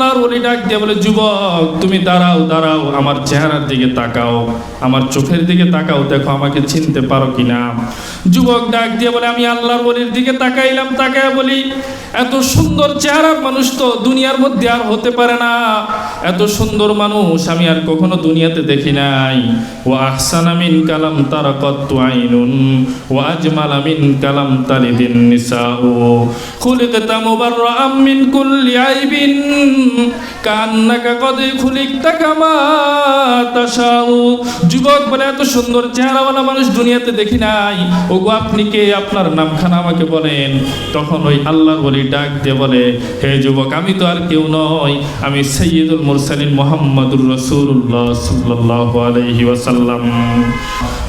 আল্লাহর ওলি ডাক দিয়ে বলে, যুবক তুমি দাঁড়াও দাঁড়াও, আমার চেহারার দিকে তাকাও, আমার চোখের দিকে তাকাও, দেখো আমাকে চিনতে পারো কিনা। যুবক ডাক দিয়ে বলে, আমি আল্লাহর ওলির দিকে তাকাইলাম, তাকায় বলি, এত সুন্দর চেহারার মানুষ তো দুনিয়ার মধ্যে আর হতে পারে না, এত সুন্দর মানুষ আমি আর কখনো দুনিয়াতে দেখি নাই। ওয়া আহসানা মিন কালাম তারাকাতু আইনুন ওয়া আজমালা মিন কালাম তালিদিন নিসাউ খুলিকতা মুবাররাআম মিন কুল্লি আইবিন কান্নাকা কদ খুলিকতা কামা তাশাউ। যুবক বলে, এত সুন্দর চেহারাওয়ালা মানুষ দুনিয়াতে দেখি নাই, ওগো আপনি কে, আপনার নামখানা আমাকে বলেন। তখন ওই আল্লাহর ওলি ডাক দিয়ে বলে, হে যুবক, আমি তো আর কেউ নই, আমি সাইয়্যিদুল মুরসালিন মুহাম্মাদুর রাসূলুল্লাহ সাল্লাল্লাহু আলাইহি ওয়াসাল্লাম।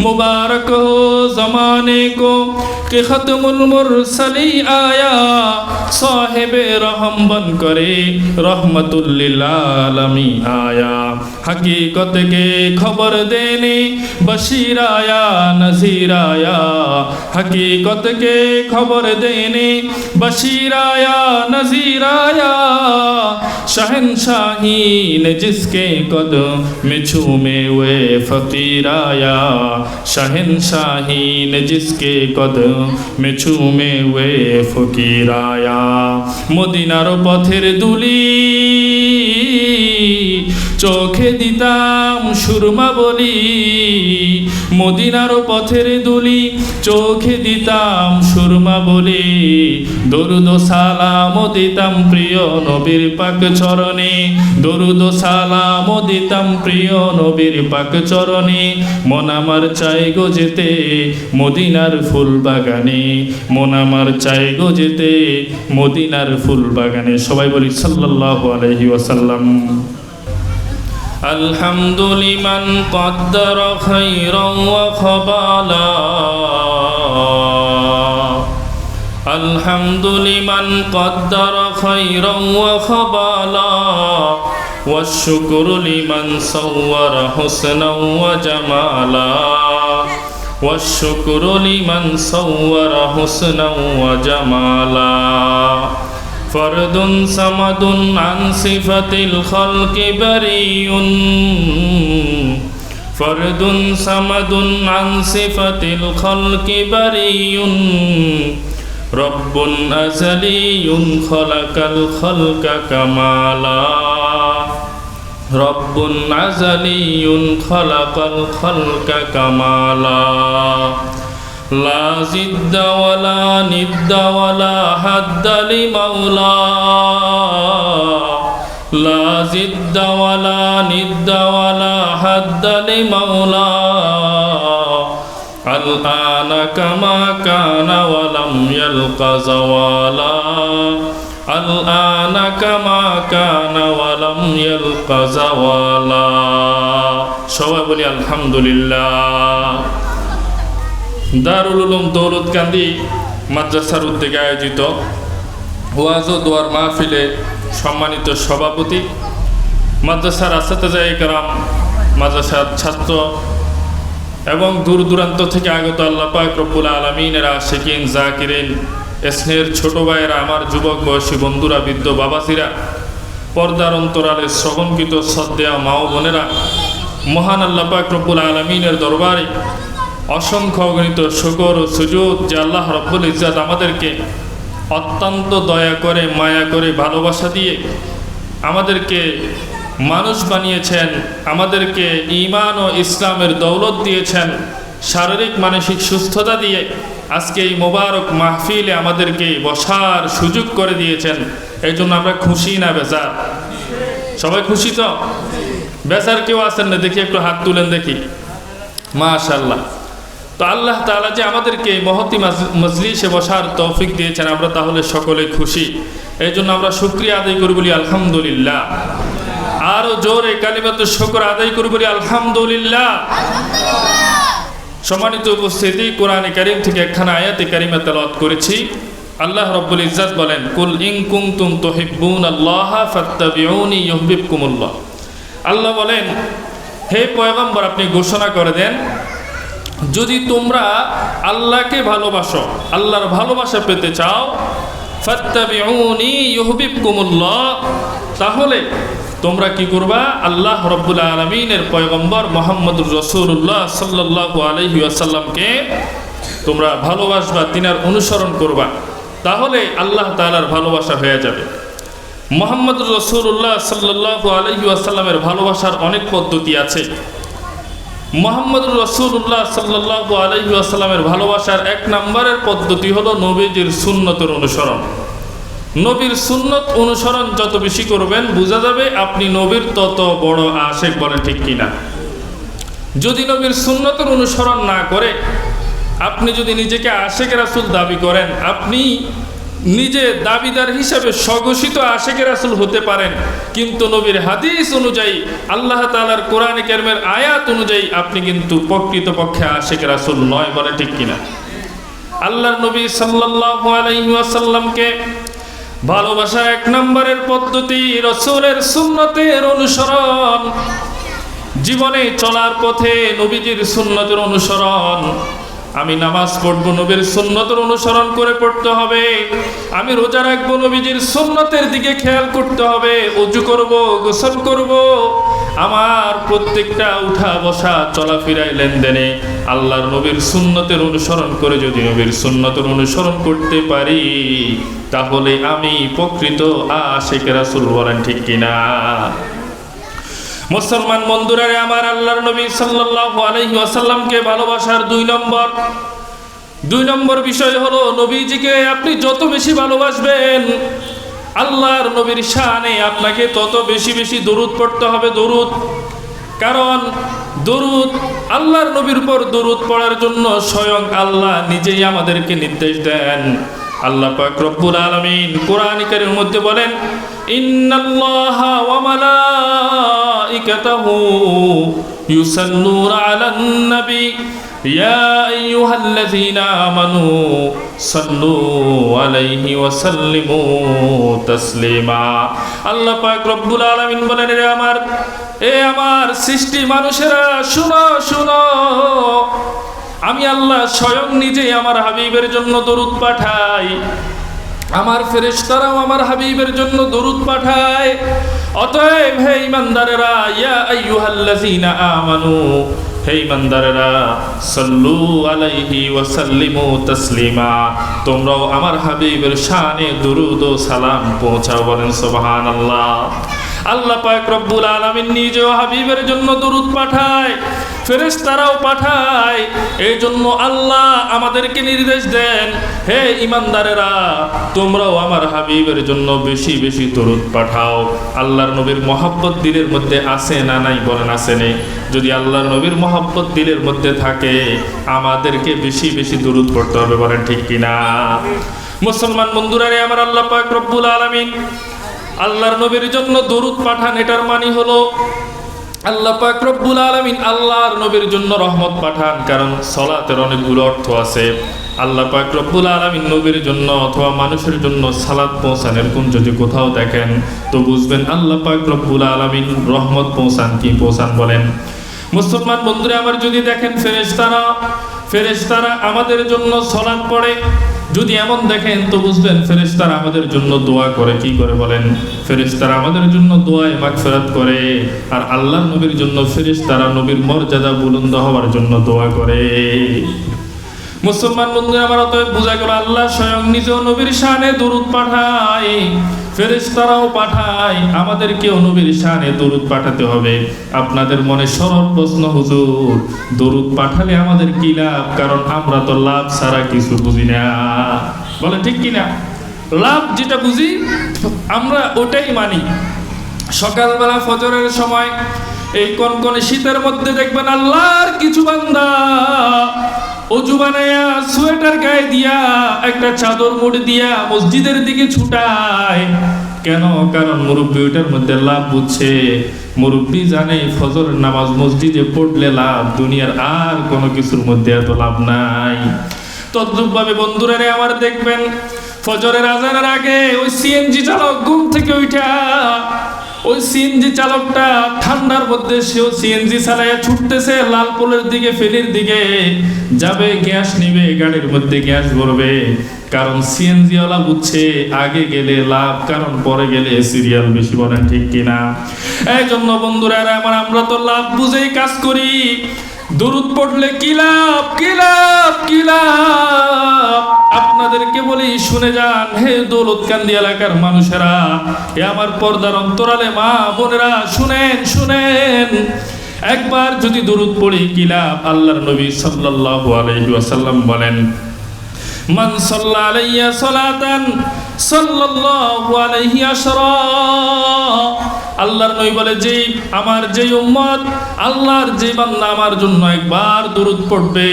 मुबारक हो ज़माने को कि ख़त्मुल मुरसली आया, साहिब रहम बन करे रहमतुल लिल आलमीन आया। हकीकत के खबर देने बशीर आया नज़ीर आया, हकीकत के खबर देने बशीर आया नज़ीर आया। शहंशाही ने जिसके कदम में झूमे हुए फ़कीर आया, शहंशाही ने जिसके कदम में झूमे हुए फ़कीर आया। মদিনার পথের দুলি চোখে দিতাম সুরমা বলি, মদিনার পথের দুলি চোখে দিতাম সুরমা বলি। দরুদ সালাম দিতাম প্রিয় নবীর পাক চরণে, দরুদ সালাম দিতাম প্রিয় নবীর পাক চরণে। মন আমার চাই গো যেতে মদিনার ফুল বাগানে, মন আমার চাই গো যেতে মদিনার ফুল বাগানে। সবাই বলি সাল্লাল্লাহু আলাইহি ওয়াসাল্লাম। الحمد لمن قدر خيرا وخبالا، الحمد لمن قدر خيرا وخبالا، والشكر لمن صور حسنا وجمالا، والشكر لمن صور حسنا وجمالا। فرد صمد عن صفة الخلق بريء، فرد صمد عن صفة الخلق بريء، رب أزلي خلق الخلق كمالا، رب أزلي خلق الخلق كمالا، لا ضد ولا ند ولا حد لمولا، لا ضد ولا ند ولا حد لمولا، الآن كما كان ولم يلق زوالا، الآن كما كان ولم يلق زوالا। সবাই বলি আলহামদুলিল্লাহ। দারুল উলুম দৌলতকান্দি মাদ্রাসার উদ্যোগে আয়োজিত ওয়াজ ও দোয়ার মাহফিলে সম্মানিত সভাপতি, মাদ্রাসার আসাতেজায়ে কেরাম, মাদ্রাসার ছাত্র এবং দূর দূরান্ত থেকে আগত আল্লাহ পাক রব্বুল আলামিনের আশিকিন জাকিরিন, স্নেহের ছোট ভাইয়েরা, আমার যুবক বয়সী বন্ধুরা, বৃদ্ধ বাবাজিরা, পর্দার অন্তরালে শ্রবণকৃত শ্রদ্ধেয় মা ও বোনেরা, মহান আল্লাহ পাক রব্বুল আলামিনের দরবারে অসংখ্য অগণিত শুকর ও সুজুদ যে আল্লাহ রব্বুল ইজ্জত আমাদেরকে অত্যন্ত দয়া করে, মায়া করে, ভালোবাসা দিয়ে আমাদেরকে মানুষ বানিয়েছেন, আমাদেরকে ঈমান ও ইসলামের দৌলত দিয়েছেন, শারীরিক মানসিক সুস্থতা দিয়ে আজকে এই মোবারক মাহফিলে আমাদেরকে বসার সুযোগ করে দিয়েছেন। এই জন্য আমরা খুশি না বেজার? সবাই খুশি তো? বেজার কেউ আছেন না? দেখি একটু হাত তুলেন দেখি। মাশাআল্লাহ। তো আল্লাহ তাআলা যে আমাদেরকে মহতি মজলিসে বসার তৌফিক দিয়েছেন, আমরা তাহলে সকলে খুশি। এই জন্য আমরা শুকরিয়া আদায় করি, বলি আলহামদুলিল্লাহ। আরো জোরে কালিমাতুশ শুকর আদায় করি, বলি আলহামদুলিল্লাহ। সম্মানিত উপস্থিতি, কোরআনে কারীম থেকে একখানা আয়াতে কারিমা তেলাওয়াত করেছি। আল্লাহ রব্বুল ইজ্জত বলেন, কুল ইন কুনতুম তুহিব্বুনাল্লাহা ফাত্তাবিউনি ইউহিব্বুকুমুল্লাহ। আল্লাহ বলেন, হে পয়গম্বর, আপনি ঘোষণা করে দেন, যদি তোমরা আল্লাহকে ভালোবাসো, আল্লাহর ভালোবাসা পেতে চাও, ফাত্তাবিউনি ইউহিব্বুকুমুল্লাহ, তাহলে তোমরা কি করবা? আল্লাহ রাব্বুল আলামিনের পয়গম্বর মুহাম্মদুর রাসূলুল্লাহ সাল্লাল্লাহু আলাইহি ওয়াসাল্লামকে তোমরা ভালোবাসবা, তিনার অনুসরণ করবা, তাহলে আল্লাহ তাআলার ভালোবাসা হয়ে যাবে। মুহাম্মদুর রাসূলুল্লাহ সাল্লাল্লাহু আলাইহি ওয়াসাল্লামের ভালোবাসার অনেক পদ্ধতি আছে। মুহাম্মদুর রাসূলুল্লাহ সাল্লাল্লাহু আলাইহি ওয়াসাল্লামের ভালোবাসার এক নম্বরের পদ্ধতি হলো নবীজির সুন্নতের অনুসরণ। নবীর সুন্নত অনুসরণ যত বেশি করবেন, বোঝা যাবে আপনি নবীর তত বড় আশিক, বলে ঠিক কিনা? যদি নবীর সুন্নতের অনুসরণ না করে আপনি যদি নিজেকে আশিক রাসূল দাবি করেন, আপনি নিজে দাবিদার হিসাবে স্বঘোষিত আশিক রাসূল হতে পারেন, কিন্তু নবীর হাদিস অনুযায়ী, আল্লাহ তাআলার কোরআনে কারীমের আয়াত অনুযায়ী আপনি কিন্তু প্রকৃতপক্ষে আশিক রাসূল নয়, বলে ঠিক কিনা? আল্লাহর নবী সাল্লাল্লাহু আলাইহি ওয়াসাল্লামকে ভালোবাসার এক নম্বরের পদ্ধতি রাসূলের সুন্নতের অনুসরণ। জীবনে চলার পথে নবীজির সুন্নতের অনুসরণ। আমি নামাজ পড়ব, নবীর সুন্নতের অনুসরণ করে পড়তে হবে। আমি রোজা রাখবো, নবীজির সুন্নতের দিকে খেয়াল করতে হবে। ওযু করব, গোসল করব, আমার প্রত্যেকটা উঠা বসা চলাফেরায় লেনদেনে আল্লাহর নবীর সুন্নতের অনুসরণ করে যদি নবীর সুন্নতের অনুসরণ করতে পারি, তাহলে আমি প্রকৃত আশিক রাসূল, বলেন ঠিক কিনা? মুসলমান বন্ধুরা আমার, আল্লাহর নবী সাল্লাল্লাহু আলাইহি ওয়াসাল্লামকে ভালোবাসার দুই নম্বর বিষয় হলো, নবীজিকে আপনি যত বেশি ভালোবাসবেন, আল্লাহর নবীর শানে আপনাকে তত বেশি বেশি দরুদ পড়তে হবে। দরুদ, কারণ দরুদ, আল্লাহর নবীর উপর দরুদ পড়ার জন্য স্বয়ং আল্লাহ নিজেই আমাদেরকে নির্দেশ দেন। আল্লাহ পাক রব্বুল আলামিন কোরআন কারীমের মধ্যে বলেন, ইন্নাল্লাহা ওয়া মালাইকাতাহু ইউসাল্লুনা আলান নবী ইয়া আইয়ুহাল্লাযীনা আমানু সাল্লু আলাইহি ওয়া সাল্লিমু তাসলিমা। আল্লাহ পাক রব্বুল আলামিন বলেন, আমার সৃষ্টি মানুষেরা শুনো শুনো, আমি আল্লাহ স্বয়ং নিজেই আমার হাবিবের জন্য দরুদ পাঠাই। আমার ফেরেশতারাও আমার হাবিবের জন্য দরুদ পাঠায়। অতএব হে ঈমানদারেরা, ইয়া আইয়ুহাল্লাযীনা আমানু, হে ঈমানদারেরা, সাল্লু আলাইহি ওয়া সাল্লিমু তাসলিমা, তোমরাও আমার হাবিবের শানে দরুদ ও সালাম পৌঁছাও, বলেন সুবহানাল্লাহ। আল্লাহ পাক রব্বুল আলামিন নিজেও হাবিবের জন্য দরুদ পাঠায়, ফেরেশতারাও পাঠায়। এই জন্য আল্লাহ আমাদেরকে নির্দেশ দেন, হে ঈমানদারেরা, তোমরাও আমার হাবিবের জন্য বেশি বেশি দরুদ পাঠাও। আল্লাহর নবীর মহব্বত দিলের মধ্যে আছে না নাই? বলেন আছে নেই? যদি আল্লাহর নবীর মহব্বত দিলের মধ্যে থাকে, আমাদেরকে বেশি বেশি দরুদ পড়তে হবে, বলেন ঠিক কিনা? মুসলমান বন্ধুরা আমার, আল্লাহ পাক রব্বুল আলামিন আল্লাহর নবীর জন্য দরুদ পাঠান। এটার মানে হলো আল্লাহ পাক রব্বুল আলামিন আল্লাহর নবীর জন্য রহমত পাঠান। কারণ সালাতের অনেকগুলো অর্থ আছে। আল্লাহ পাক রব্বুল আলামিন নবীর জন্য অথবা মানুষের জন্য সালাত পৌঁছান, এরকম যদি কোথাও দেখেন তো বুঝবেন আল্লাহ পাক রব্বুল আলামিন রহমত পৌঁছান। কি পৌঁছান বলেন? মুসলমান বন্ধুরা আমার, যদি দেখেন ফেরেশতারা আমাদের জন্য সালাত পড়ে, যদি এমন দেখেন তো বুঝবেন ফেরেশতারা আমাদের জন্য দোয়া করে। কি করে বলেন? ফেরেশতারা আমাদের জন্য দোয়ায় মাগফিরাত করে। আর আল্লাহর নবীর জন্য ফেরেশতারা নবীর মর্যাদা বুলন্দ হওয়ার জন্য দোয়া করে। মুসলমান বন্ধুরা আমার, অতএব বোঝা গেল আল্লাহ স্বয়ং নিজেও নবীর শানে দরুদ পাঠায়, ফেরেশতারাও পাঠায়, আমাদেরকেও নবীর শানে দরুদ পাঠাতে হবে। আপনাদের মনে সরল প্রশ্ন, হুজুর দরুদ পাঠালে আমাদের কি লাভ? কারণ আমরা তো লাভ ছাড়া কিছু বুঝি না, বলে ঠিক কিনা? লাভ যেটা বুঝি আমরা ওটাই মানি। সকালবেলা ফজরের সময় এই কনকনে শীতের মধ্যে দেখবেন আল্লাহর কিছু বান্দা অজু বানায়া সোয়েটার গায়ে দিয়া একটা চাদর মুড়ি দিয়া মসজিদের দিকে ছুটায়। কেন? কারণ মুরব্বী ওইটার মধ্যে লাভ বুঝছে। মুরব্বী জানে ফজরের নামাজ মসজিদে পড়লে লাভ, দুনিয়ার আর কোনো কিছুর মধ্যে এত লাভ নাই। তদ্রূপভাবে বন্ধুরা আমার, দেখবেন ফজরের আজানের আগে ওই সিএনজি চালক ঘুম থেকে উঠা ওই সিএনজি চালকটা ঠান্ডার মধ্যে সেও সিএনজি চালাইয়া ছুটতেছে লালপুরের দিকে, ফেনীর দিকে যাবে, গ্যাস নিবে, গাড়ির মধ্যে গ্যাস ভরবে। কারণ সিএনজি ওয়ালা বুঝছে আগে গেলে লাভ, কারণ পরে গেলে সিরিয়াল বেশি। বলেন ঠিক কিনা? এই জন্য বন্ধুরা আমার, আমরা তো লাভ বুঝেই কাজ করি। দুরূদ পড়লে কি লাভ, কি লাভ, কি লাভ? আপনাদেরকে বলি, শুনে যান হে দৌলতকান্দি এলাকার মানুষেরা, এ আমার পর্দার অন্তরালে মা বোনেরা, শুনেন শুনেন। একবার যদি দুরূদ পড়ি কি লাভ? আল্লাহর নবী সাল্লাল্লাহু আলাইহি ওয়াসাল্লাম বলেন, মান সাল্লা আলাইয়া সালাতান সাল্লাল্লাহু আলাইহি আশরা। আল্লাহর নবী বলে, যেই আমার যেই উম্মত, আল্লাহর যে বান্দা আমার জন্য একবার দুরূদ পড়বে,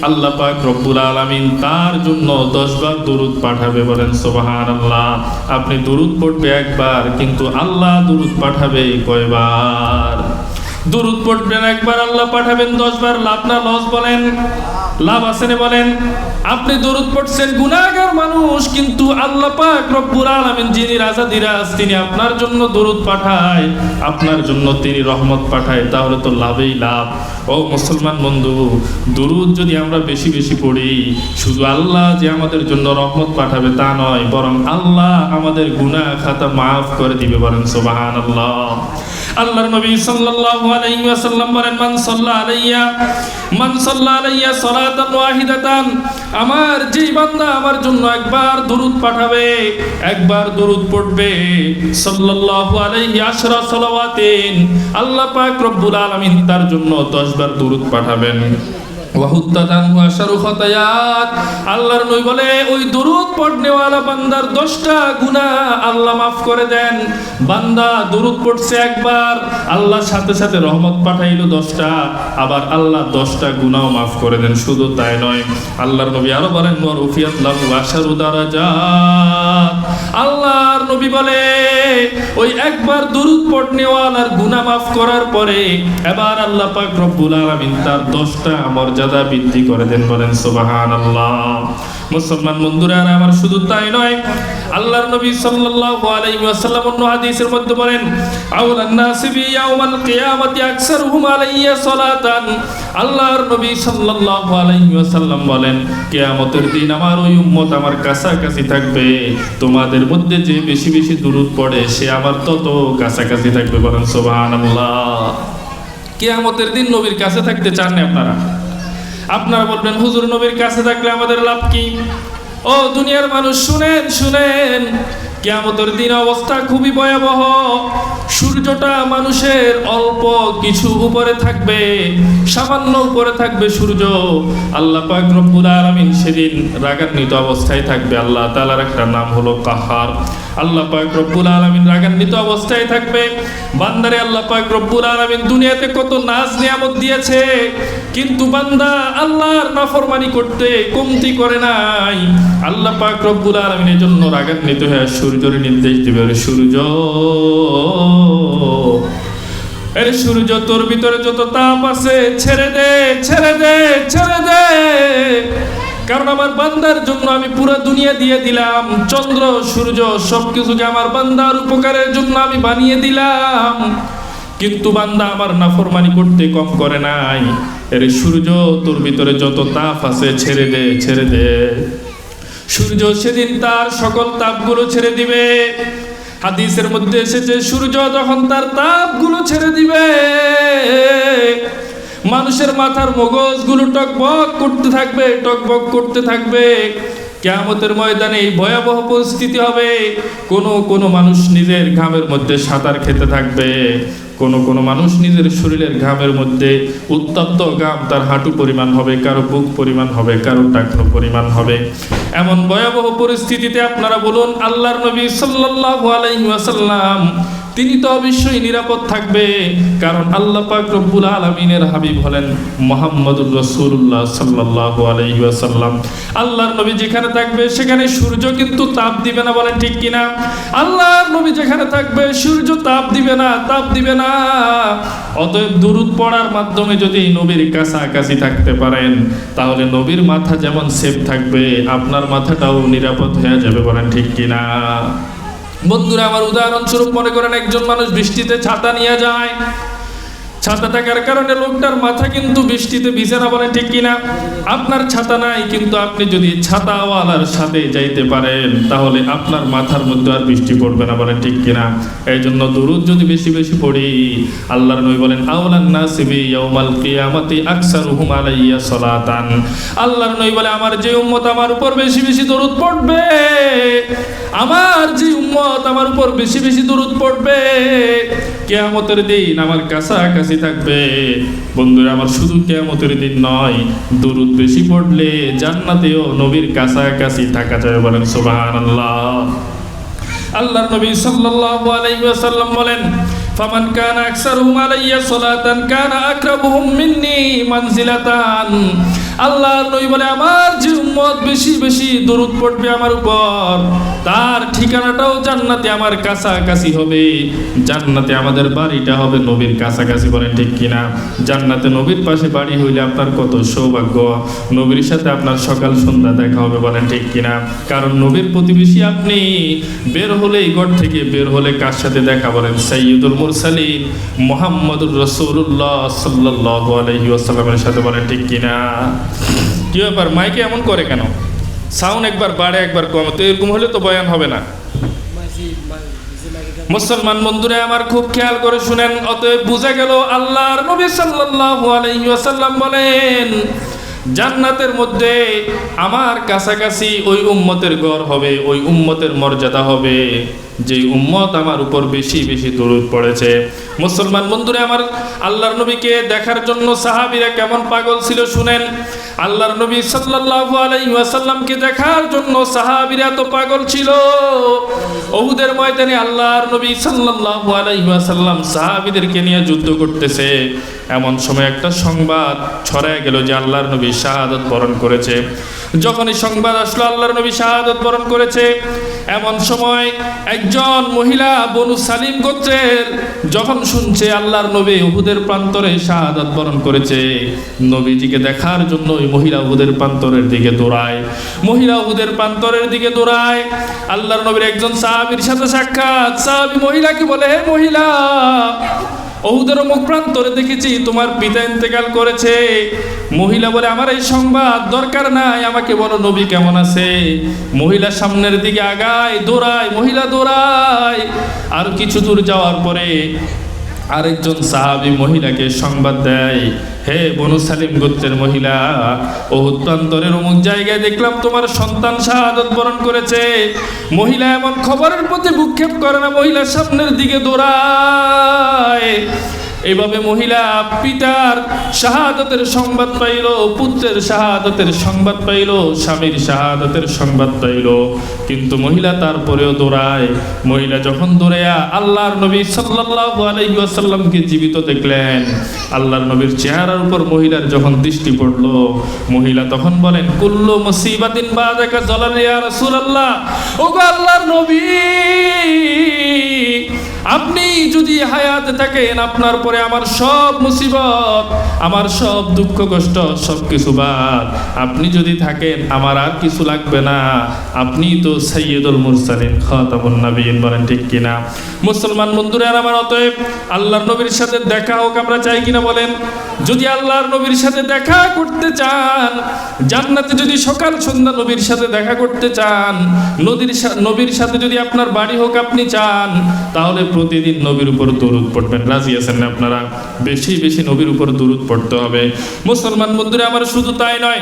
আল্লাহ পাক রব্বুল আলামিন তার জন্য 10 বার দুরূদ পাঠাবে। বলেন সুবহানাল্লাহ। আপনি দুরূদ পড়বে একবার, কিন্তু আল্লাহ দুরূদ পাঠাবে কয়বার? দুরূদ পড়বেন একবার, আল্লাহ পাঠাবেন 10 বার। লাভ না লস? বলেন লাভ আছে না? বলেন। আপনি দুরূদ পড়ছেন, গুনাহগার মানুষ, কিন্তু আল্লাহ পাক রব্বুল আলামিন যিনি রাজা দিরাজ, তিনি আপনার জন্য দুরূদ পাঠায়, আপনার জন্য তিনি রহমত পাঠায়, তাহলে তো লাভেই লাভ। ও মুসলমান বন্ধু, দুরূদ যদি আমরা বেশি বেশি পড়ি, শুধু আল্লাহ যে আমাদের জন্য রহমত পাঠাবে তা নয়, বরং আল্লাহ আমাদের গুনাহ খাতা মাফ করে দিবে। বলেন সুবহানাল্লাহ। আল্লাহর নবী সাল্লাল্লাহু আলাইহি ওয়াসাল্লাম বলেন, মান সাল্লা আলাইয়া সালাতান ওয়াহিদাতান, আমার যেই বান্দা আমার জন্য একবার দুরূদ পাঠাবে, একবার দুরূদ পড়বে, সাল্লাল্লাহু আলাইহি আশরা সালাওয়াতিন, আল্লাহ পাক রব্বুল আলামিন তার জন্য 10 বার দুরূদ পাঠাবেন। আল্লাহর নবী বলে, ওই দুরূদ পড়নেওয়ালা বান্দার 10টা গুনাহ আল্লাহ মাফ করে দেন। বান্দা দুরূদ পড়ছে একবার, আল্লাহ সাথে সাথে রহমত পাঠাইলো 10টা, আবার আল্লাহ 10টা গুনাহ মাফ করে দেন। শুধু তাই নয়, আল্লাহর নবী আরো বলেন, ওয়া রুফিয়াত লাহু আশারু দারাজাত। আল্লাহর নবী বলে, ওই একবার দুরূদ পড়নেওয়ালার গুনাহ মাফ করার পরে এবার আল্লাহ পাক রব্বুল আলামিন তার 10টা মর্যাদা বৃদ্ধি করে দেন। বলেন সুবহানাল্লাহ। মুসলমান বন্ধুরা আমার, শুধু তাই নয়, আল্লাহর নবী সাল্লাল্লাহু আলাইহি ওয়াসাল্লাম অন্য হাদিসের মধ্যে বলেন, আউলান নাসি বি ইয়াউমাল কিয়ামাতি আকসারুহুম আলাইয়া সালাতান। আল্লাহর নবী সাল্লাল্লাহু আলাইহি ওয়াসাল্লাম বলেন, কিয়ামতের দিন আমার ওই উম্মত আমার কাছাকাছি থাকবে, তোমাদের মধ্যে যে বেশি বেশি দুরূদ পড়ে সে আমার তত কাছাকাছি থাকবে। বলেন সুবহানাল্লাহ। কিয়ামতের দিন নবীর কাছে থাকতে চান না আপনারা? আপনারা বলবেন, হুজুর নবীর কাছে থাকলে আমাদের লাভ কি? ও দুনিয়ার মানুষ, শুনেন শুনেন, কিয়ামতের দিন অবস্থা খুবই ভয়াবহ। সূর্যটা মানুষের অল্প কিছু উপরে থাকবে, সামান্য উপরে থাকবে সূর্য। আল্লাহ পাক রব্বুল আলামিন সেদিন রাগান্বিত অবস্থায় থাকবে। আল্লাহ তাআলার একটা নাম হলো কাহার। আল্লাহ পাক রব্বুল আলামিন রাগান্বিত অবস্থায় থাকবে। বান্দারে আল্লাহ পাক রব্বুল আলামিন দুনিয়াতে কত নাজ নিয়ামত দিয়েছে, কিন্তু বান্দা আল্লাহর নাফরমানি করতে কমতি করে নাই। আল্লাহ পাক রব্বুল আলামিনের জন্য রাগান্বিত হয়ে সূর্যের নির্দেশ দিবে, সূর্য, এর সূর্য, তোর ভিতরে যত তাপ আছে ছেড়ে দে, ছেড়ে দে, ছেড়ে দে। কারণ আমার বান্দার জন্য আমি পুরো দুনিয়া দিয়ে দিলাম, চন্দ্র সূর্য সবকিছুকে আমার বান্দার উপকারের জন্য আমি বানিয়ে দিলাম, কিন্তু বান্দা আমার নাফরমানি করতে কম করে নাই। এর সূর্য, তোর ভিতরে যত তাপ আছে ছেড়ে দে, ছেড়ে দে। সূর্য সেদিন তার সকল তাপগুলো ছেড়ে দিবে। হাদিসের মধ্যে এসেছে, সূর্য যখন তার তাপগুলো ছেড়ে দিবে, মানুষের মাথার মগজগুলো টকবক করতে থাকবে, টকবক করতে থাকবে। কিয়ামতের ময়দানে এই ভয়াবহ পরিস্থিতি হবে। কোনো মানুষ নিজের ঘামের মধ্যে সাঁতার খেতে থাকবে, কোনো মানুষ নিজের শরীরের ঘামের মধ্যে উত্তপ্ত ঘাম তার হাঁটু পরিমাণ হবে, কারো বুক পরিমাণ হবে, কারো টাকনো পরিমাণ হবে। এমন ভয়াবহ পরিস্থিতিতে আপনারা বলুন, আল্লাহর নবী সাল্লাল্লাহু আলাইহি ওয়াসাল্লাম তিনি তো অবশ্যই নিরাপদ থাকবে, কারণ আল্লাহ পাক রব্বুল আলামিনের হাবিব হলেন মুহাম্মদুর রাসূলুল্লাহ সাল্লাল্লাহু আলাইহি ওয়াসাল্লাম। আল্লাহর নবী যেখানে থাকবে সেখানে সূর্য কিন্তু তাপ দিবে না। বলেন ঠিক কিনা? আল্লাহর নবী যেখানে থাকবে সূর্য তাপ দিবে না, তাপ দিবে না। অতএব দুরূদ পড়ার মাধ্যমে যদি নবীর কাছাকাছি থাকতে পারেন, তাহলে নবীর মাথা যেমন সেফ থাকবে, আপনার মাথাটাও নিরাপদ হয়ে যাবে। বলেন ঠিক কিনা? বন্ধুরা আমার, উদাহরণস্বরূপ মনে করেন একজন মানুষ বৃষ্টিতে ছাতা নিয়ে যায়। ছাতা থাকার কারণে লোকটার মাথা কিন্তু বৃষ্টিতে ভিজে না, বলেন ঠিক কিনা? আপনার ছাতা নাই, কিন্তু আপনি যদি ছাতাওয়ালার সাথে যাইতে পারেন তাহলে আপনার মাথার মধ্যে আর বৃষ্টি পড়বে না, বলেন ঠিক কিনা? এই জন্য দুরূদ যদি বেশি বেশি পড়ি, আল্লাহর নবী বলেন আওলান নাসি বি ইয়াউমাল কিয়ামাতি আকসারুহুম আলাইয়া সালাতান। আল্লাহর নবী বলে আমার যে উম্মত আমার উপর বেশি বেশি দরুদ পড়বে, আমার যে উম্মত আমার উপর বেশি বেশি দরুদ পড়বে, কিয়ামতের দিন আমার কাছাকাছি থাকবে। বন্ধুরা আমার, শুধু কিয়ামতের দিন নয়, দরুদ বেশি পড়লে জান্নাতেও নবীর কাছাকাছি থাকা যাবে, বলেন সুবহানাল্লাহ। আল্লাহর নবী সাল্লাল্লাহু আলাইহি ওয়াসাল্লাম বলেন ফামান কানা আকসারুহুম আলাইয়া সালাতান কানা আকরাবুহুম মিন্নি মানজিলাতান। আল্লাহর নবী বলে আমার যে উম্মত বেশি বেশি দরুদ পড়বে আমার উপর, তার ঠিকানাটাও জান্নাতে আমার কাছাকাছি হবে। জান্নাতে আমাদের বাড়িটা হবে নবীর কাছাকাছি, বলেন ঠিক কিনা? জান্নাতে নবীর পাশে বাড়ি হইলে আপনার কত সৌভাগ্য। নবীর সাথে আপনার সকাল সন্ধ্যা দেখা হবে, বলেন ঠিক কিনা? কারণ নবীর প্রতিবেশী আপনি। বের হলেই ঘর থেকে বের হলে কার সাথে দেখা, বলেন? সাইয়্যিদুল মুরসালিন মুহাম্মদুর রাসূলুল্লাহ সাল্লাল্লাহু আলাইহি ওয়াসাল্লামের সাথে, বলেন ঠিক কিনা? কি ব্যাপার, মাইকে এমন করে কেন? সাউন্ড একবার বাড়ে একবার কম, তো এরকম হলে তো বয়ান হবে না। মুসলমান বন্ধুরা আমার, খুব খেয়াল করে শুনেন। অতএব বোঝা গেল আল্লাহর নবী সাল্লাল্লাহু আলাইহি ওয়াসাল্লাম বলেন জান্নাতের মধ্যে আমার কাছাকাছি ওই উম্মতের ঘর হবে, ওই উম্মতের মর্যাদা হবে যে উম্মত আমার উপর বেশি বেশি দরুদ পড়েছে। মুসলমান বন্ধুরা আমার, আল্লাহর নবীকে দেখার জন্য সাহাবীরা কেমন পাগল ছিল শুনেন। আল্লাহর নবী সাল্লাল্লাহু আলাইহি ওয়াসাল্লামকে দেখার জন্য সাহাবীরা তো পাগল ছিল। উহুদের ময়দানে আল্লাহর নবী সাল্লাল্লাহু আলাইহি ওয়াসাল্লাম সাহাবীদেরকে নিয়ে যুদ্ধ করতেছে। এমন সময় একটা সংবাদ ছড়ায় গেল যে আল্লাহর নবী শাহাদাত বরণ করেছে। যখন এই সংবাদ আসলো আল্লাহর নবী শাহাদাত বরণ করেছে, এমন সময় একজন মহিলা বনু সালিম গোত্রের যখন শুনছে আল্লাহর নবী উহুদের প্রান্তরে শাহাদাত বরণ করেছে, নবীজিকে দেখার জন্য ওই মহিলা উহুদের প্রান্তরের দিকে দৌড়ায়। মহিলা উহুদের প্রান্তরের দিকে দৌড়ায়। আল্লাহর নবীর একজন সাহাবীর সাথে সাক্ষাৎ। সাহাবী মহিলাকে বলে, হে মহিলা, উহুদের মুখ প্রান্তরে দেখেছি তোমার পিতা ইন্তেকাল করেছে। মহিলা বলে আমার এই সংবাদ দরকার নাই, আমাকে বলো নবী কেমন আছে। মহিলা সামনের দিকে আগায়, দৌড়ায়, মহিলা দৌড়ায়। আর কিছু দূর যাওয়ার পরে আরেকজন সাহাবী মহিলাকে সংবাদ দেয়, হে বনু সালিম গোত্রের মহিলা, উহুদ প্রান্তরের অমুক জায়গায় দেখলাম তোমার সন্তান শাহাদাত বরণ করেছে। মহিলা এমন খবরের প্রতি ভ্রুক্ষেপ করে না, মহিলা সামনের দিকে দৌড়ায়। এইভাবে মহিলা পিতার শাহাদাতের সংবাদ পাইল, পুত্রের শাহাদাতের সংবাদ পাইল, স্বামীর শাহাদাতের সংবাদ পাইল, কিন্তু মহিলা তারপরেও দৌড়ায়। মহিলা যখন দৌড়ায়া আল্লাহর নবী সাল্লাল্লাহু আলাইহি ওয়াসাল্লামকে জীবিত দেখলেন, আল্লাহর নবীর চেহারার উপর মহিলার যখন দৃষ্টি পড়ল, মহিলা তখন বলেন, কুল্লু মুসিবাতিন বাদাকা জালাল ইয়া রাসূলুল্লাহ। ওগো আল্লাহর নবী, আপনি যদি হায়াতে থাকেন আপনার পরে আমার সব মুসিবত, আমার সব দুঃখ কষ্ট সব কিছু বাদ। আপনি যদি থাকেন আমার আর কিছু লাগবে না। আপনি তো সাইয়্যিদুল মুরসালিন খাতামুন নবিয়্যিন, বলেন ঠিক কিনা? মুসলমান বন্ধুরা আমার, অতএব আল্লাহর নবীর সাথে দেখা হোক আমরা চাই কিনা বলেন? যদি আল্লাহর নবীর সাথে দেখা করতে চান, জান্নাতে যদি সকাল সন্ধ্যা নবীর সাথে দেখা করতে চান, নবীর সাথে যদি আপনার বাড়ি হোক আপনি চান, তাহলে প্রতিদিন নবীর উপর দরুদ পড়বেন। রাজি আছেন না আপনারা? বেশি বেশি নবীর উপর দরুদ পড়তে হবে। মুসলমান বন্ধুরা আমার, শুধু তাই নয়,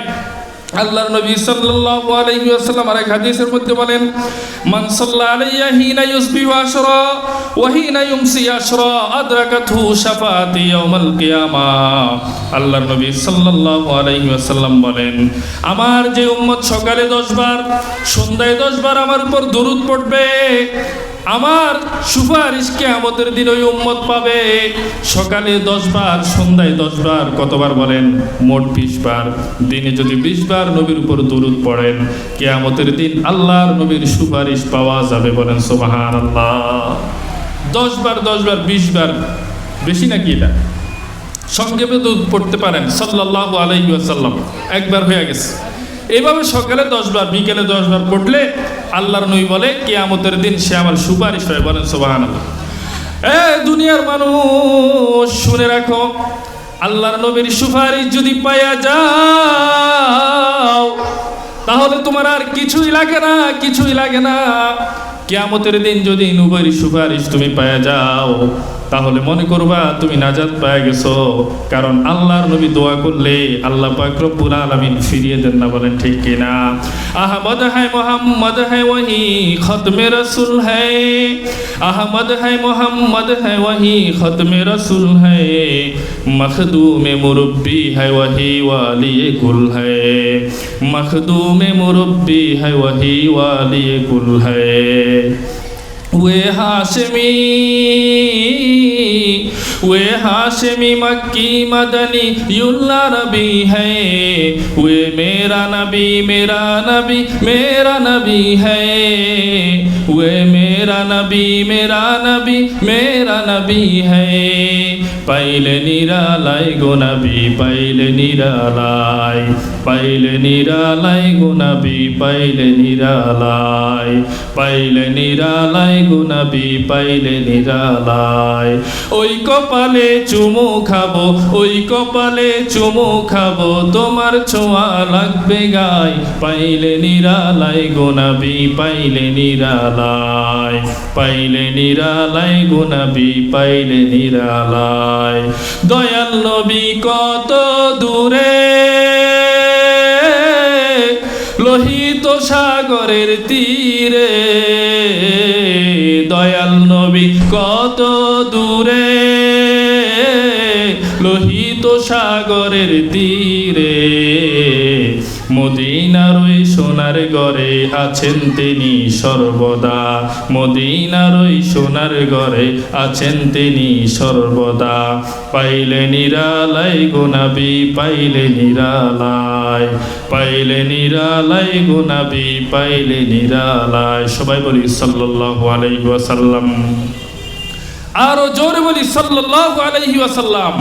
আল্লাহর নবী সাল্লাল্লাহু আলাইহি ওয়াসাল্লাম আরেক হাদিসের মধ্যে বলেন, মান সাল্লা আলাইয়া হিনা ইউসবিহু আশরা ওয়া হিনা ইউমসি আশরা আদরাকাতহু শাফাআতি ইয়াউমাল কিয়ামাহ। আল্লাহর নবী সাল্লাল্লাহু আলাইহি ওয়াসাল্লাম বলেন, আমার যে উম্মত সকালে 10 বার সন্ধ্যায় 10 বার আমার উপর দরুদ পড়বে, আমার সুপারিশ কিয়ামতের দিন ওই উম্মত পাবে। সকালে 10 বার, সন্ধ্যায় 10 বার, কতবার বলেন? মোট 20 বার। দিনে যদি 20 বার নবীর উপর দরুদ পড়েন, কিয়ামতের দিন আল্লাহর নবীর সুপারিশ পাওয়া যাবে, বলেন সুবহানাল্লাহ। 10 বার 10 বার 20 বার, বেশি নাকি এটা? সংক্ষেপে দরুদ পড়তে পারেন সাল্লাল্লাহু আলাইহি ওয়াসাল্লাম, একবার হয়ে গেছে। এইভাবে সকালে 10 বার বিকেলে 10 বার পড়লে আল্লাহর নবী বলে কিয়ামতের দিন সে আমার সুপারিশ হয়। বলেন সুবহানাল্লাহ। দুনিয়ার মানুষ শুনে রাখো, আল্লাহর নবীর সুপারিশ যদি পাইয়া যাও তাহলে তোমার আর কিছুই লাগে না, কিছুই লাগে না। কিয়ামতের দিন যদি নবীর সুপারিশ তুমি পাইয়া যাও তাহলে মনে করবা তুমি নাজাত পেয়ে গেছো। কারণ আল্লাহর নবী দোয়া করলে আল্লাহ পাক রব্বুল আলামিন ফিরিয়ে দেন না। বলেন ঠিক কিনা? আহমদ হ্যায় মোহাম্মদ হ্যায় ওহি খতমে রসুল হ্যায়, আহমদ হ্যায় মোহাম্মদ হ্যায় ওহি খতমে রসুল হ্যায়, মখদুমে মুরব্বি হ্যায় ওহি ওয়ালিয়ে কুল হ্যায়, মখদুমে মুরব্বি হ্যায় ওহি ওয়ালিয়ে কুল হ্যায়। वे हाशमी मक्की मदनी युल्ला नबी है, वे मेरा नबी मेरा नबी मेरा नबी है, वे मेरा नबी मेरा नबी मेरा नबी है। पहले निरालाई गो नबी पहले निरालाई, पहले निरालाई गो नबी पहले निरालाई, पहले निरालाई गो नबी पहले निरालाई। ওই কপালে চুমু খাবো, ওই কপালে চুমু খাবো, তোমার ছোঁয়া লাগবে গায়, পাইলে নিরালাই গো নবী পাইলে নিরালাই, পাইলে নিরালাই গো নবী পাইলে নিরালাই। দয়াল নবী কত দূরে লোহিত সাগরের তীরে, দয়াল নবী কত দূরে লোহিত সাগরের তীরে, মদিনার ওই সোনার ঘরে আছেন তিনি সর্বদা, মদিনার ওই সোনার ঘরে আছেন তিনি সর্বদা। পাইলে নিরালাই গো নবী পাইলে নিরালাই, পাইলে নিরালাই গো নবী পাইলে নিরালাই। সবাই বলি সাল্লাল্লাহু আলাইহি ওয়াসাল্লাম। আরো জোরে বলি সাল্লাল্লাহু আলাইহি ওয়াসাল্লাম।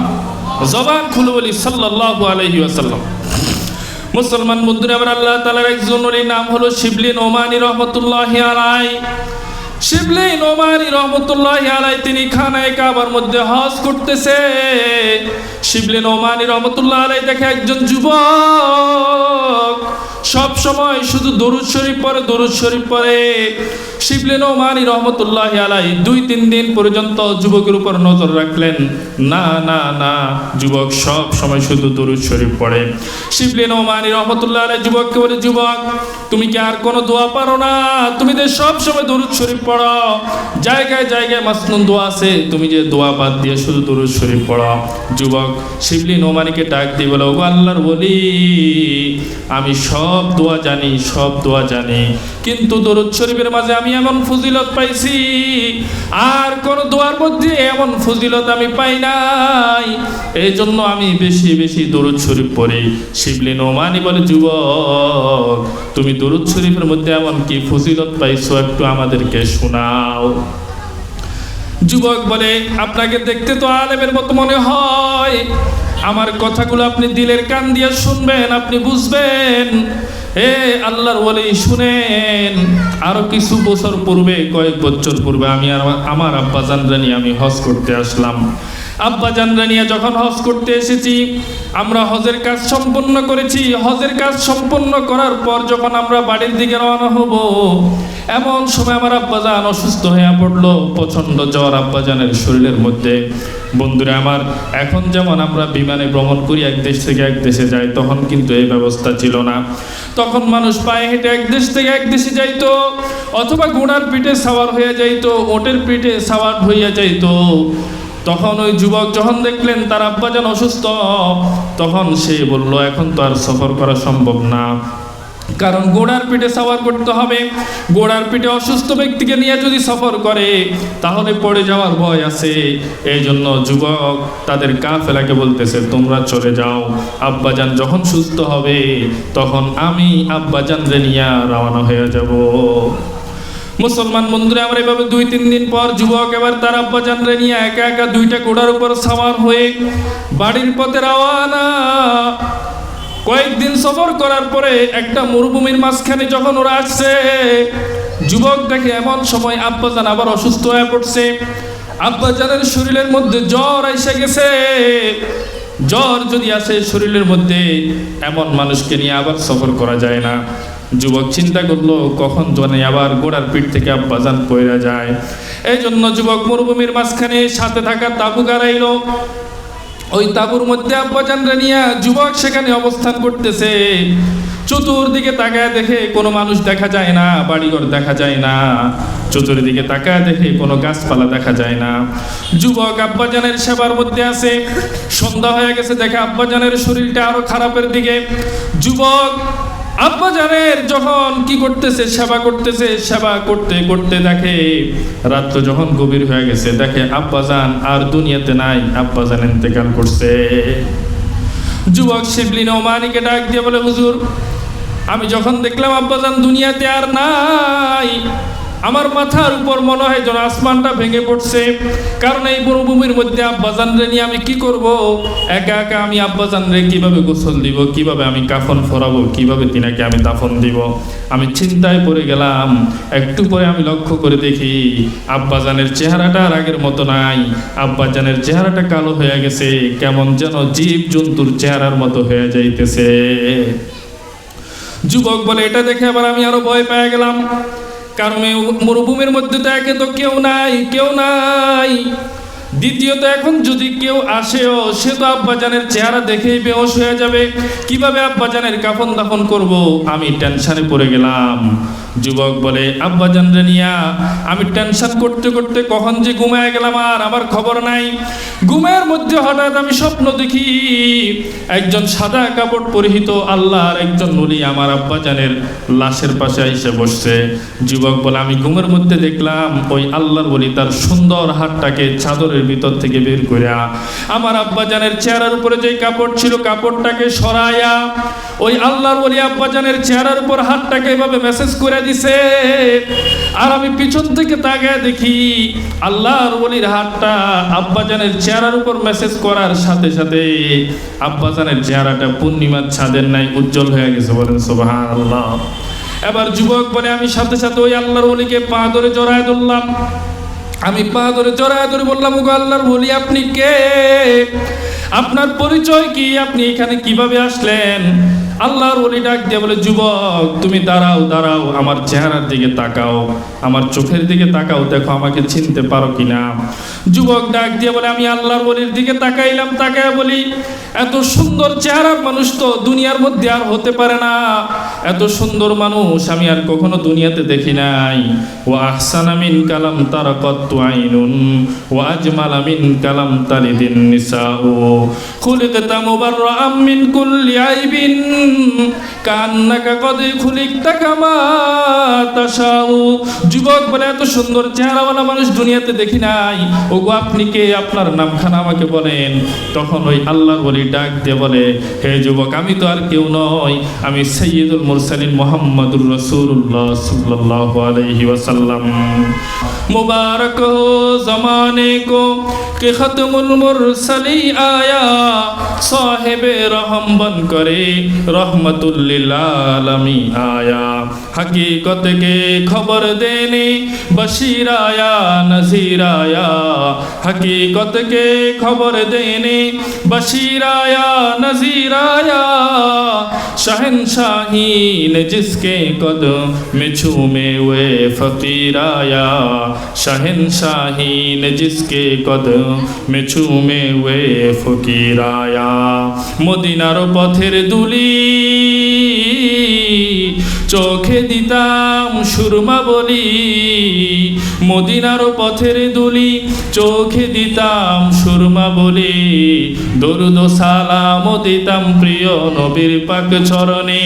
জবান খুলে বলি সাল্লাল্লাহু আলাইহি ওয়াসাল্লাম। মুসলমান বন্ধুরা, আবার আল্লাহ তাআলার একজন ওলির নাম হলো শিবলি নোমানী রহমতুল্লাহি আলাইহি। শিবলি নোমানী রহমতুল্লাহি আলাইহি তিনি খানায়ে কাবার মধ্যে হজ করতেছে। শিবলি নোমানী রহমতুল্লাহি আলাইহি দেখে একজন যুবক সব সময় শুধু দরুদ শরীফ পড়ে, দরুদ শরীফ পড়ে। শিবলি নোমানী রহমতুল্লাহি আলাইহি 2-3 দিন পর্যন্ত যুবকের উপর নজর রাখলেন। না না না, যুবক সব সময় শুধু দরুদ শরীফ পড়ে। শিবলি নোমানী রহমতুল্লাহি আলাইহি যুবককে বলে, যুবক তুমি কি আর কোনো দোয়া পারো না? তুমি যে সব সময় দরুদ শরীফ পড়ো, জায়গায় জায়গায় মাসনুন দোয়া আছে, তুমি যে দোয়া বাদ দিয়ে শুধু দরুদ শরীফ পড়ো। যুবক শিবলি নোমানীকে ডাক দিয়ে বলে, ওগো আল্লাহর ওলি, আমি সব দোয়া জানি, সব দোয়া জানি, কিন্তু দরুদ শরীফের মাঝে আমি এমন ফজিলত পাইছি, আর কোন দোয়ার মধ্যে এমন ফজিলত আমি পাই নাই, এই জন্য আমি বেশি বেশি দরুদ শরীফ পড়ি। শিবলি নোমানী বলে, যুবক তুমি দরুদ শরীফের মধ্যে এমন কি ফজিলত পাইছো, একটু আমাদেরকে শোনাও। যুবক বলে, আপনাকে দেখতে তো আলেমের মতো মনে হয়, আমার কথাগুলো আপনি দিলের কান দিয়ে শুনবেন, আপনি বুঝবেন। আল্লাহর ওলি শুনেন, আরো কিছু বছর পূর্বে, কয়েক বছর পূর্বে আমি আর আমার আব্বাজানরা নিয়ে আমি হজ করতে আসলাম। আব্বাজানরা নিয়ে যখন হজ করতে এসেছি, আমরা হজের কাজ সম্পন্ন করেছি। হজের কাজ সম্পন্ন করার পর যখন আমরা বাড়ির দিকে রওনা হব, এমন সময় আমার আব্বাজান অসুস্থ হয়ে পড়লো, প্রচন্ড জ্বর আব্বাজানের শরীরের মধ্যে। বন্ধুরা আমার, এখন যেমন আমরা বিমানে ভ্রমণ করি, এক দেশ থেকে এক দেশে যাই, তখন কিন্তু এই ব্যবস্থা ছিল না। তখন মানুষ পায়ে হেঁটে এক দেশ থেকে এক দেশে যাইতো, অথবা ঘোড়ার পিঠে সাওয়ার হয়ে যাইতো, ওটের পিঠে সাওয়ার হইয়া যাইতো। তখন ওই যুবক যখন দেখলেন তার আব্বাজান অসুস্থ, তখন সে বলল, এখন তো আর সফর করা সম্ভব না, কারণ ঘোড়ার পিঠে সওয়ার করতে হবে। ঘোড়ার পিঠে অসুস্থ ব্যক্তিকে নিয়ে যদি সফর করে তাহলে পড়ে যাওয়ার ভয় আছে। এই জন্য যুবক তাদের কাফেলাকে বলতেছে, তোমরা চলে যাও, আব্বাজান যখন সুস্থ হবে তখন আমি আব্বাজানরে নিয়ে রওনা হয়ে যাব। মুসলমান বন্ধুরা আমরা এভাবে 2-3 দিন পর যুবক এবার তার আব্বাজানরে নিয়ে একা একা 2টা ঘোড়ার উপর সাওয়ার হয়ে বাড়ির পথে রওনা। কয়েকদিন সফর করার পরে একটা মরুভূমির মাঝখানে যখন ওরা আসছে, যুবক দেখে এমন সময় আব্বাজান আবার অসুস্থ হয়ে পড়ছে। আব্বাজানের শরীরের মধ্যে জ্বর এসে গেছে। জ্বর যদি আসে শরীরের মধ্যে, এমন মানুষকে নিয়ে আবার সফর করা যায় না। যুবক চিন্তা করলো কখন জানে আবার গোড়ার পিঠ থেকে আব্বাজান পড়ে যায়। এই জন্য যুবক মরুভূমির মাঝখানে সাথে থাকা তাঁবু গাড়াইলো। ওই তাঁবুর মধ্যে আব্বাজানরা নিয়ে যুবক সেখানে অবস্থান করতেছে। চতুর্দিকে তাকায় দেখে কোনো মানুষ দেখা যায় না, বাড়িঘর দেখা যায় না। চতুর্দিকে তাকায় দেখে কোনো গাছপালা দেখা যায় না। যুবক আব্বাজানের সেবার মধ্যে আছে। সন্ধ্যা হয়ে গেছে, দেখে আব্বাজানের শরীরটা আরো খারাপের দিকে। যুবক আব্বাজানের যখন কি করতেছে, সেবা করতেছে, সেবা করতে করতে দেখে রাত্র যখন গভীর হয়ে গেছে, দেখে আব্বাজান আর দুনিয়াতে নাই, আব্বাজান ইন্তেকাল করছে। যুবক শিবলি নোমানিকে ডাক দিয়ে বলে, হুজুর, আমি যখন দেখলাম আব্বাজান দুনিয়াতে আর নাই, আমার মাথার উপর মনে হয় যেন আসমানটা ভেঙে পড়ছে। কারণ এই মরুভূমির মধ্যে আব্বাজান রে নিয়ে আমি কি করব? একা একা আমি আব্বাজান রে কিভাবে গোসল দিব, কিভাবে আমি কাফন ফরাবো, কিভাবে তিনাকে আমি দাফন দিব? আমি চিন্তায় পড়ে গেলাম। একটু পরে আমি লক্ষ্য করে দেখি আব্বাজানের চেহারাটা আর আগের মতো নাই। আব্বাজানের চেহারাটা কালো হয়ে গেছে, কেমন যেন জীব জন্তুর চেহারার মতো হয়ে যাইতেছে। যুবক বলে, এটা দেখে আবার আমি আরো ভয় পেয়ে গেলাম। কারণ এই মরুভূমির মধ্যে তো একে তো কেউ নাই, কেউ নাই। দ্বিতীয়ত এখন যদি কেউ আসেও, সে তো আব্বাজানের চেহারা দেখেই বেহোশ হয়ে যাবে। কিভাবে আব্বাজানের কাফন দাফন করব? আমি টেনশনে পড়ে গেলাম। যুবক বলে, আব্বাজানরে নিয়া আমি টেনশন করতে করতে কখন যে ঘুমায় গেলাম আর আমার খবর নাই। ঘুমের মধ্যে হঠাৎ আমি স্বপ্ন দেখি, একজন সাদা কাপড় পরিহিত আল্লাহর একজন নলি আমার আব্বাজানের লাশের পাশে এসে বসছে। যুবক বলে, আমি ঘুমের মধ্যে দেখলাম ওই আল্লাহর ওলি তার সুন্দর হাতটাকে চাদরের ভিতর থেকে বের করে আমার আব্বাজানের চেহারার উপরে যে কাপড় ছিল, কাপড়টাকে সরাইয়া ওই আল্লাহর ওলি আব্বাজানের চেহারার উপর হাতটাকে এভাবে মেসেজ করে দিছে। আর আমি পিছন থেকে তাকায় দেখি আল্লাহর ওলির হাতটা আব্বাজানের চেহারার উপর মেসেজ করার সাথে সাথে আব্বাজানের চেহারাটা পূর্ণিমার ছাদের নাই উজ্জ্বল হয়ে গেছে। বলেন সুবহানাল্লাহ। এবার যুবক বলে, আমি সাথে সাথে ওই আল্লাহর ওলিকে পা ধরে জড়ায় ধরলাম। আমি পা ধরে জড়ায় ধরে বললাম, ওগো আল্লাহর ওলি, আপনি কে? আপনার পরিচয় কি? আপনি এখানে কিভাবে আসলেন? আল্লাহর ওলি ডাক দিয়ে বলে, যুবক, তুমি দাঁড়াও দাঁড়াও, আমার চেহারার দিকে তাকাও, আমার চোখের দিকে তাকাও, দেখো আমাকে চিনতে পারো কিনা। যুবক ডাক দিয়ে বলে, আমি আল্লাহর ওলির দিকে তাকাইলাম। তাকায় বলি, এত সুন্দর চেহারার মানুষ তো দুনিয়ার মধ্যে আর হতে পারে না। এত সুন্দর মানুষ আমি আর কখনো দুনিয়াতে দেখি নাই। ওয়া আহসানা মিন কালাম তারাকাতু আইনুন ওয়া আজমালা মিন কালাম তালিদিন নিসাউ খুলিকতা মুবাররাআম মিন কুল্লি আইবিন কান্নাকা কদ খুলিকতা কামা তাশাউ। যুবক বলে, এত সুন্দর চেহারাওয়ালা মানুষ দুনিয়াতে দেখি নাই। ওগো, আপনি কে? আপনার নামখানা আমাকে বলেন। তখন ওই আল্লাহর ওলি ডাক দিয়ে বলে, হে যুবক, আমি তো আর কেউ নই, আমি সাইয়্যিদুল মুরসালিন মুহাম্মাদুর রাসূলুল্লাহ সাল্লাল্লাহু আলাইহি ওয়াসাল্লাম। मुबारक हो ज़माने को कि ख़त्मुल मुरसली आया, साहिब रहम बन करे रहमतुल लिल आलमीन आया। हकीकत के खबर देने बशीर आया, नज़ीर आया। हकीकत के खबर देने बशीर आया, नज़ीर आया। शहंशाही ने जिसके कदम में झूमे हुए फ़कीर आया। शहंशाही ने जिसके कदम में झूमे हुए फ़कीर आया। মদিনার পথের দুলি চোখে দিতাম সুরমা বলি, মদিনার পথের দুলি চোখে দিতাম সুরমা বলি। দরুদ সালাম দিতাম প্রিয় নবীর পাক চরণে,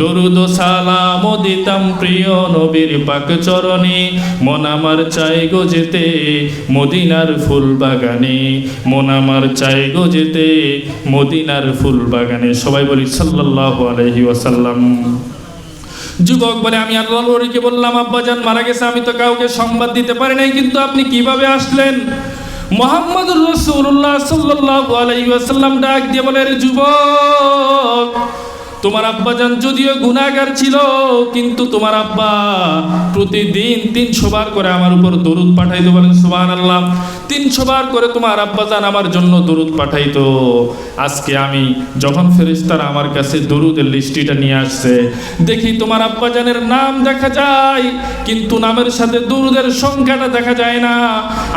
দরুদ সালাম দিতাম প্রিয় নবীর পাক চরণে। মন আমার চাই গো যেতে মদিনার ফুল বাগানে, মন আমার চাই গো যেতে মদিনার ফুল বাগানে। সবাই বলি সাল্লাল্লাহু আলাইহি ওয়াসাল্লাম। যুবক বলে, আমি আল্লাহর ওলিকে বললাম, আব্বাজান মারা গেছে, আমি তো কাউকে সংবাদ দিতে পারি নাই, কিন্তু আপনি কিভাবে আসলেন? মুহাম্মদুর রাসূলুল্লাহ সাল্লাল্লাহু আলাইহি ওয়াসাল্লাম ডাক দিয়ে বলে, যুবক, তোমার আব্বাজান যদিও গুনাহগার ছিল, কিন্তু তোমার আব্বা প্রতিদিন 300 বার করে আমার উপর দরুদ পাঠাইতো। বলেন সুবহানাল্লাহ। 300 বার করে তোমার আব্বাজান আমার জন্য দরুদ পাঠাইতো। আজকে আমি যখন ফেরেশতারা আমার কাছে দরুদের লিস্টটা নিয়ে আসছে, দেখি তোমার আব্বাজানের নাম দেখা যায়, কিন্তু নামের সাথে দরুদের সংখ্যাটা দেখা যায় না।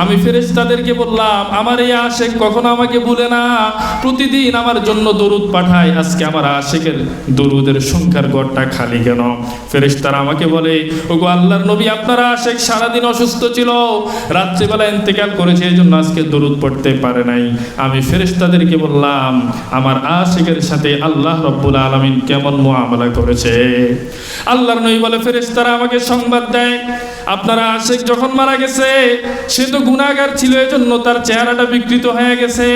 আমি ফেরেশতাদেরকে বললাম, আমার এই আশেক কখনো আমাকে ভুলে না, প্রতিদিন আমার জন্য দরুদ পাঠায়, আজকে আমার আশেকের দরুদের সংখ্যার ঘরটা খালি কেন? ফেরেশতারা আমাকে বলে, ওগো আল্লাহর নবী, আপনার আশেক সারাদিন অসুস্থ ছিল, রাত্রিবেলা ইন্তেকাল করেছে, এই জন্য আজকে দরুদ পড়তে পারে নাই। আমি ফেরেশতাদেরকে বললাম, আমার আশেকের সাথে আল্লাহ রব্বুল আলামিন কেমন মুআমালা করেছে। আল্লাহর নবী বলে, ফেরেশতারা আমাকে সংবাদ দেয়, আপনার আশেক যখন মারা গেছে, সে তো গুনাহগার ছিল, এজন্য তার চেহারাটা বিকৃত হয়ে গেছে।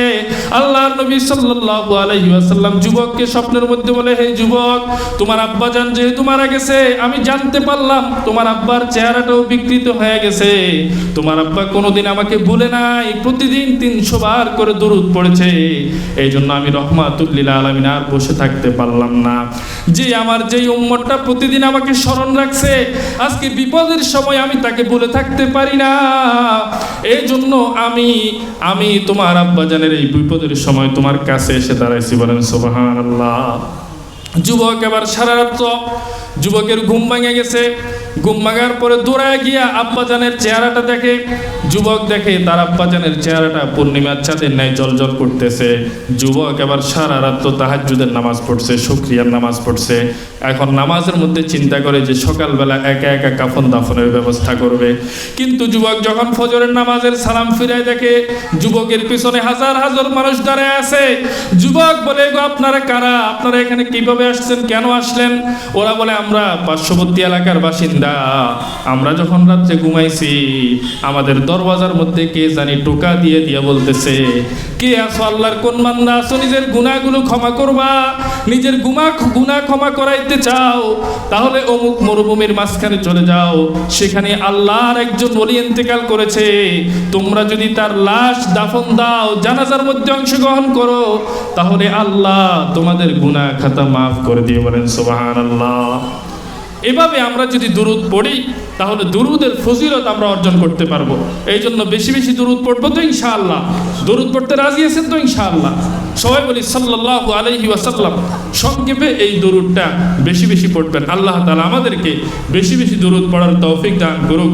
আল্লাহর নবী সাল্লাল্লাহু আলাইহি ওয়াসাল্লাম যুবককে স্বপ্নের মধ্যে বলে, হে যুবক, তোমার আব্বাজান যেহেতু মারা গেছে, আমি জানতে পারলাম তোমার আব্বার চেহারাটাও বিকৃত হয়ে গেছে। তোমার আব্বা কোনোদিন আমাকে ভুলে নাই, প্রতিদিন 300 বার করে দরুদ পড়েছে, এই জন্য আমি রহমাতুল লিল আলামিন আর বসে থাকতে পারলাম না। যে আমার যেই উম্মতটা প্রতিদিন আমাকে স্মরণ রাখছে, আজকে বিপদের সময় আমি তাকে ভুলে থাকতে পারি না। এই জন্য আমি তোমার আব্বাজানের এই বিপদের সময় তোমার কাছে এসে দাঁড়াইছি। বলেন সুবহানাল্লাহ। যুবক এবার সারা রাত, যুবকের ঘুম ভেঙে গেছে। ঘুম ভাঙার পরে দৌড়ায় গিয়া আব্বাজানের চেহারাটা দেখে। যুবক দেখে তার আব্বাজানের চেহারাটা পূর্ণিমার চাঁদের ন্যায় জ্বলজ্বল করতেছে। যুবক এবার সারা রাত তো তাহাজ্জুদের নামাজ পড়ছে, শুকরিয়ার নামাজ পড়ছে। এখন নামাজের মধ্যে চিন্তা করে যে সকালবেলা একা একা কাফন দাফনের ব্যবস্থা করবে। কিন্তু যুবক যখন ফজরের নামাজের সালাম ফিরায় দেখে, যুবকের পিছনে হাজার হাজার মানুষ দাঁড়ায় আছে। যুবক বলে, গো আপনারা কারা? আপনারা এখানে কিভাবে আসছেন? কেন আসলেন? ওরা বলে, আমরা পার্শ্ববর্তী এলাকার বাসিন্দা। আমরা যখন রাত্রে ঘুমাইছি, আমাদের দরওয়াজার মধ্যে কে জানি টোকা দিয়ে দিয়ে বলতেছে, কে আছো? আল্লাহর কোন বান্দা আছো? নিজের গুনাহগুলো ক্ষমা করবা। নিজের গুনাহ ক্ষমা করাইতে চাও, তাহলে অমুক মরুভূমির মাঝখানে চলে যাও, সেখানে আল্লাহর একজন ওলি ইন্তেকাল করেছে, তোমরা যদি তার লাশ দাফন দাও, জানাজার মধ্যে অংশগ্রহণ করো, তাহলে আল্লাহ তোমাদের গুনাহ খাতা মাফ করে দিয়ে। বলেন সুবহানাল্লাহ। এভাবে আমরা যদি দুরুদ পড়ি, তাহলে দুরুদের ফজিলত আমরা অর্জন করতে পারবো। এই জন্য বেশি বেশি দুরুদ পড়বো তো ইনশাআল্লাহ। দুরুদ পড়তে রাজি আছেন তো ইনশাআল্লাহ? সবাই বলি সাল্লাল্লাহু আলাইহি ওয়াসাল্লাম। সংক্ষেপে এই দুরুদটা বেশি বেশি পড়বেন। আল্লাহ তাআলা আমাদেরকে বেশি বেশি দুরুদ পড়ার তৌফিক দান করুক।